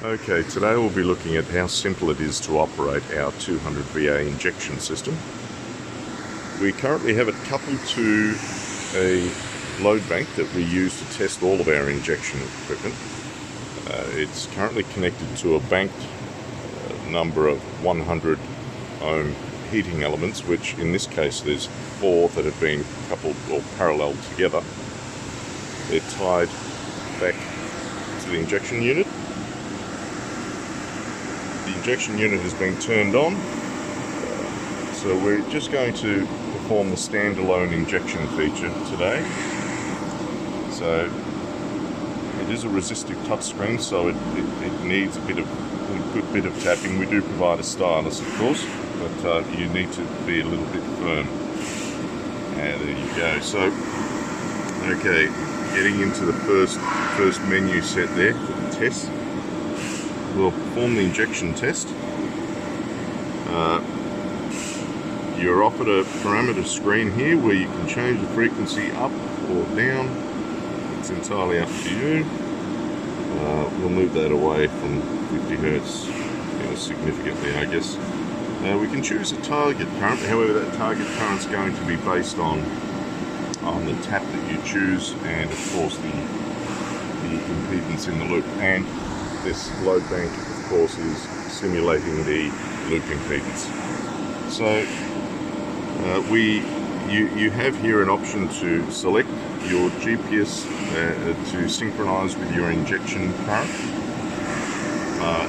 Okay, today we'll be looking at how simple it is to operate our 200 VA injection system. We currently have it coupled to a load bank that we use to test all of our injection equipment. It's currently connected to a banked number of 100 ohm heating elements, which in this case there's 4 that have been coupled or paralleled together. They're tied back to the injection unit. The injection unit has been turned on, so we're just going to perform the standalone injection feature today. So it is a resistive touchscreen, so it needs a good bit of tapping. We do provide a stylus, of course, but you need to be a little bit firm. And there you go. So, okay, getting into the first menu set there for the test. We'll perform the injection test. You're offered a parameter screen here where you can change the frequency up or down. It's entirely up to you. We'll move that away from 50 Hertz significantly, I guess. We can choose a target current. However, that target current is going to be based on the tap that you choose, and of course the impedance in the loop. And this load bank, of course, is simulating the loop impedance. So you have here an option to select your GPS to synchronize with your injection current.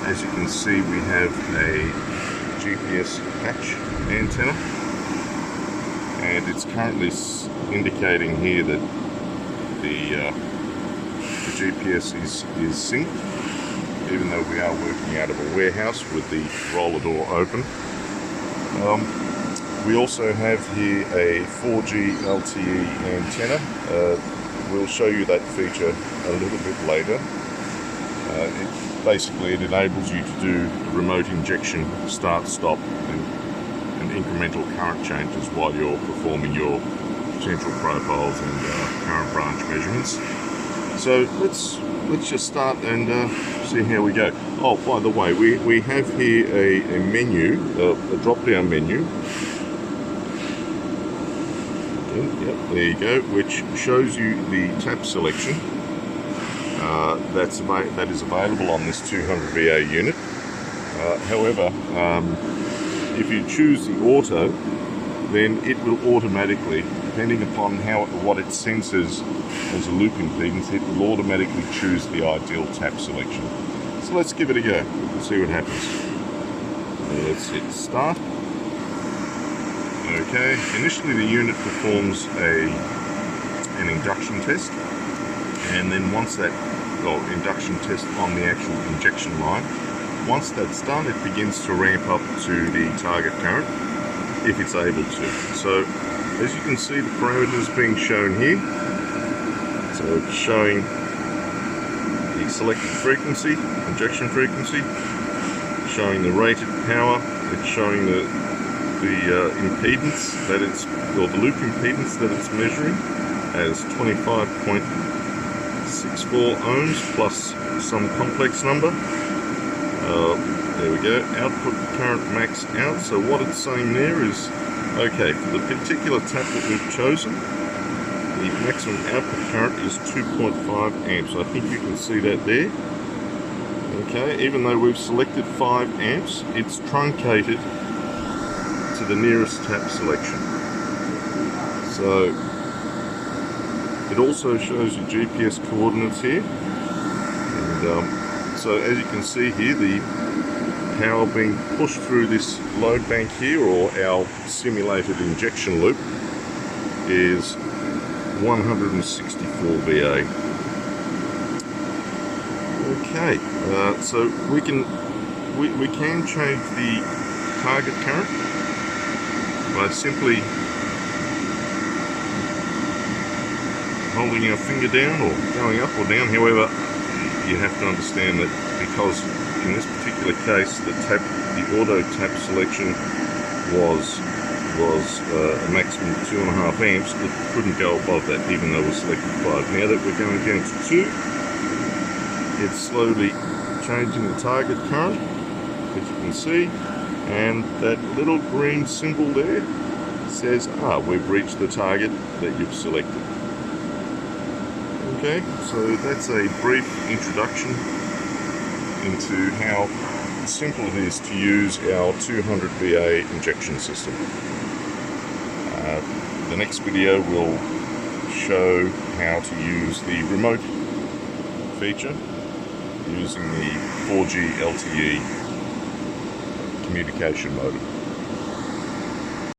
As you can see, we have a GPS patch antenna, and it's currently indicating here that the GPS is synced, even though we are working out of a warehouse with the roller door open. We also have here a 4G LTE antenna. We'll show you that feature a little bit later. Basically, it enables you to do remote injection, start-stop, and incremental current changes while you're performing your potential profiles and current branch measurements. So let's just start and see how we go. Oh, by the way, we have here a menu, a drop-down menu. Yep, there you go, which shows you the tap selection that is available on this 200 VA unit. However, if you choose the auto, then it will automatically, depending upon what it senses as a loop impedance, it will automatically choose the ideal tap selection. So let's give it a go. We'll see what happens. Let's hit start. Okay, initially the unit performs an induction test, and then once that induction test on the actual injection line, once that's done, it begins to ramp up to the target current if it's able to. So as you can see, the parameters being shown here. So it's showing the selected frequency, injection frequency, showing the rated power, it's showing the impedance that the loop impedance that it's measuring as 25.64 ohms plus some complex number. There we go, output current max out. So what it's saying there is, okay, for the particular tap that we've chosen, the maximum output current is 2.5 amps. I think you can see that there. Okay, even though we've selected 5 amps, it's truncated to the nearest tap selection. So it also shows you GPS coordinates here, and so as you can see here, the power being pushed through this load bank here, or our simulated injection loop, is 164 VA. Okay, so we can change the target current by simply holding our finger down or going up or down. However, you have to understand that because in this particular case the auto tap selection was a maximum of 2.5 amps, it couldn't go above that even though we selected 5. Now that we're going down to 2, it's slowly changing the target current, as you can see, and that little green symbol there says, we've reached the target that you've selected. Okay, so that's a brief introduction into how simple it is to use our 200 VA injection system. The next video will show how to use the remote feature using the 4G LTE communication modem.